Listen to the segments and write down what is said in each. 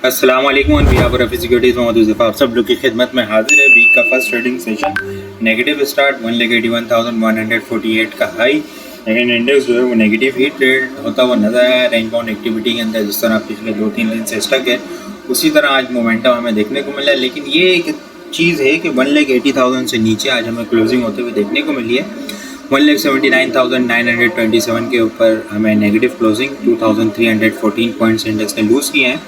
अस्सलाम वालेकुम on behalf of securities Mohammad Yusuf आप सब लोग की खिदमत में हाजिर है। वीक का first trading session negative start 1,81,148 का हाई, लेकिन इंडेक्स जो है वो नेगेटिव ही ट्रेड होता हुआ नजर आया। रेंज बाउंड एक्टिविटी के अंदर जिस तरह पिछले 2-3 दिन से स्टक है, उसी तरह आज मोमेंटम हमें देखने को मिला। लेकिन ये एक चीज़ है कि 1,80,000 से नीचे आज हमें क्लोजिंग होते हुए देखने को मिली है। 1,79,927 के ऊपर हमें नेगेटिव क्लोजिंग 2,314 पॉइंट्स इंडेक्स ने लूज़ किए हैं।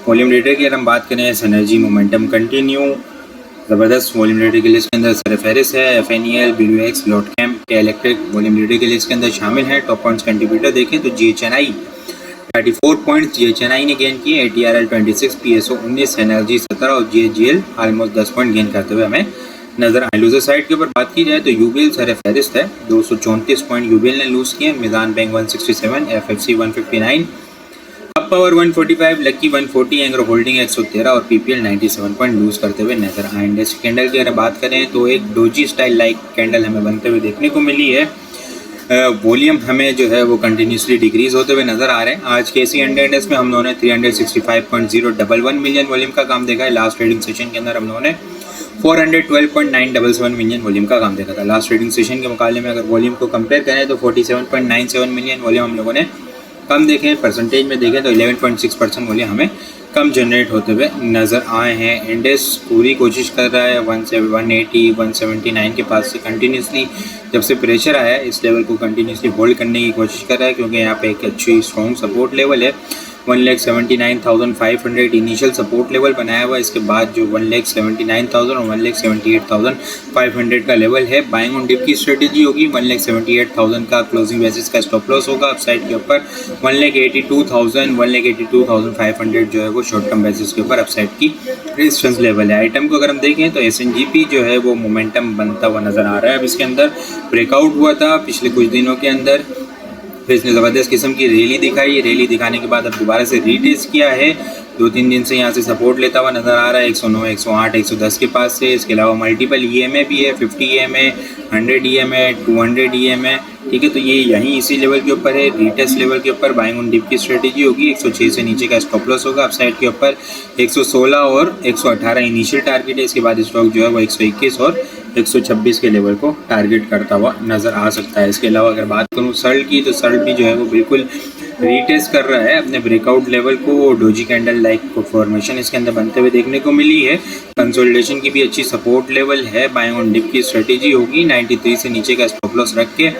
वॉल्यूम रेटर की अगर हम बात करें, सिनर्जी मोमेंटम कंटिन्यू, ज़बरदस्त वॉल्यूम रेटर की लिस्ट के अंदर सरफेरिस है, FNEL, BlueX, लॉटकैम, इलेक्ट्रिक वॉल्यूम रेटर की लिस्ट के अंदर शामिल है। टॉप पॉइंट्स कंट्रीब्यूटर देखें तो GHNI 34 पॉइंट्स GHNI ने गेन किए, ATRL 26, PSO 19, एनर्जी 17 और GHGL ऑलमोस्ट 10 पॉइंट गेन करते हुए हमें नजर आए। लूजर साइड के ऊपर बात की जाए तो यूबीएल सरफेरिस्त है, 234 पॉइंट यूबीएल ने लूज किए। मिजान बैंक 167, FFC 159, अप पावर 145, लक्की 140, एंग्रो होल्डिंग 113 और PPL 97 पॉइंट लूज करते हुए नजर आए। इंडेक्स कैंडल की अगर बात करें तो एक डोजी स्टाइल लाइक कैंडल हमें बनते हुए देखने को मिली है। वॉल्यूम हमें जो है वो कंटिन्यूसली डिक्रीज होते हुए नजर आ रहे हैं। आज के सी इंडेक्स में हम लोगों ने 365.011 मिलियन वॉल्यूम का काम देखा है। लास्ट ट्रेडिंग सेशन के अंदर हम लोगों ने 412.977 मिलियन वॉल्यूम का काम देखा था। लास्ट ट्रेडिंग सेशन के मुकाबले में अगर वॉल्यूम को कंपेयर करें तो 47.97 मिलियन वॉल्यूम हम लोगों ने कम देखे। परसेंटेज में देखें तो 11.6% वॉल्यूम हमें कम जनरेट होते हुए नज़र आए हैं। इंडेक्स पूरी कोशिश कर रहा है 180, 179 के पास से कंटिन्यूसली जब से प्रेशर आया है इस लेवल को कंटिन्यूसली होल्ड करने की कोशिश कर रहा है, क्योंकि यहाँ पे एक अच्छी स्ट्रॉन्ग सपोर्ट लेवल है। 1,79,500 इनिशियल सपोर्ट लेवल बनाया हुआ है। इसके बाद जो 1,79,000 और 1,78,500 का लेवल है, बाइंग ऑन डिप की स्ट्रेटेजी होगी। 1,78,000 का क्लोजिंग बेसिस का स्टॉप लॉस होगा अपसाइड के ऊपर। 1,82,500 जो है वो शॉर्ट टर्म बेसिस के ऊपर अपसाइड की रेजिस्टेंस लेवल है। आइटम को अगर हम देखें तो SNGP जो है वो मोमेंटम बनता हुआ नजर आ रहा है। अब इसके अंदर ब्रेकआउट हुआ था पिछले कुछ दिनों के अंदर, फिर इसने ज़बरदस्त किस्म की रैली दिखाई। रैली दिखाने के बाद अब दोबारा से रीटेस्ट किया है। 2-3 दिन से यहाँ से सपोर्ट लेता हुआ नज़र आ रहा है 109, 108, 110 के पास से। इसके अलावा मल्टीपल EMA भी है, 50 EMA, 100 EMA, 200 EMA, ठीक है। तो ये यहीं इसी लेवल के ऊपर है, रीटेस्ट लेवल के ऊपर बाइंग ऑन डिप की स्ट्रेटेजी होगी। 106 से नीचे का स्टॉप लॉस होगा अपसाइड के ऊपर। 116 और 118 इनिशियल टारगेट है। इसके बाद स्टॉक जो है वो 121 और 126 के लेवल को टारगेट करता हुआ नज़र आ सकता है। इसके अलावा अगर बात करूँ सर्ल की, तो सर्ल भी जो है वो बिल्कुल रीटेस्ट कर रहा है अपने ब्रेकआउट लेवल को। डोजी कैंडल लाइक फॉर्मेशन इसके अंदर बनते हुए देखने को मिली है। कंसोलिडेशन की भी अच्छी सपोर्ट लेवल है। बाइंग ऑन डिप की स्ट्रेटेजी होगी। 93 से नीचे का स्टॉप लॉस रख के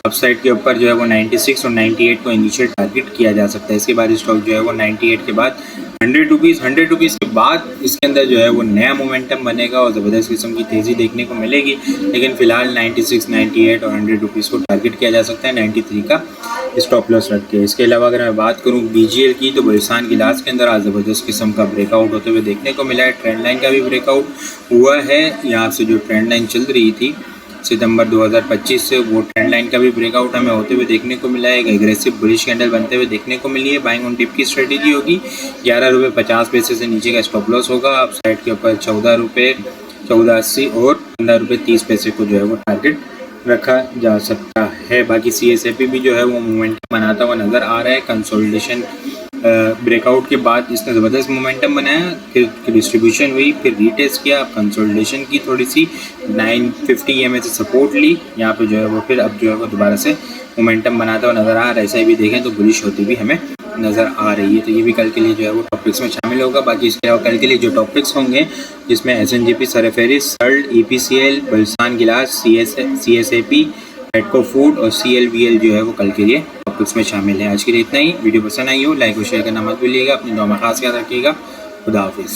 अपसाइड के ऊपर जो है वो 96 और 98 को इनिशियल टारगेट किया जा सकता है। इसके बाद स्टॉक जो है वो 98 के बाद 100 रुपीज़ के बाद इसके अंदर जो है वो नया मोमेंटम बनेगा और ज़बरदस्त किस्म की तेज़ी देखने को मिलेगी। लेकिन फिलहाल 96, 98 और 100 रुपीज़ को टारगेट किया जा सकता है 93 का स्टॉप लॉस रख के। इसके अलावा अगर मैं बात करूँ BGL की, तो बलसान गिलास के अंदर आज ज़बरदस्त किस्म का ब्रेकआउट होते हुए देखने को मिला है। ट्रेंड लाइन का भी ब्रेकआउट हुआ है। यहाँ से जो ट्रेंड लाइन चल रही थी सितंबर 2025 से, वो ट्रेंड लाइन का भी ब्रेकआउट हमें होते हुए देखने को मिला है। एक एग्रेसिव बुलिश कैंडल बनते हुए देखने को मिली है। बाइंग ऑन डिप की स्ट्रेटेजी होगी। 11 रुपये 50 पैसे से नीचे का स्टॉप लॉस होगा। अब साइड के ऊपर 14 रुपये 14.80 और 15 रुपये 30 पैसे को जो है वो टारगेट रखा जा सकता है। बाकी CSAP भी जो है वो मोमेंटम बनाता हुआ नज़र आ रहा है। कंसोलिडेशन ब्रेकआउट के बाद इसने ज़बरदस्त मोमेंटम बनाया, फिर डिस्ट्रीब्यूशन हुई, फिर रीटेस्ट किया, कंसोलिडेशन की थोड़ी सी 950 EMA से सपोर्ट ली। यहाँ पे जो है वो फिर अब जो है वो दोबारा से मोमेंटम बनाता हुआ नज़र आ रहा है। ऐसा भी देखें तो बुलिश होती भी हमें नज़र आ रही है। तो ये भी कल के लिए जो है वो टॉपिक्स में शामिल होगा। बाकी इसके अलावा कल के लिए जो टॉपिक्स होंगे जिसमें SNGP, सरफेरिस, सर्ल, EPCL, बलसान गिलास, CSAP, हेडको फूड और CLVL जो है वो कल के लिए टॉपिक्स में शामिल है। आज के लिए इतना ही। वीडियो पसंद आई हो लाइक और शेयर करना मत भूलिएगा। अपनी दुआ में खास ख्याल रखिएगा। खुदा हाफिज़।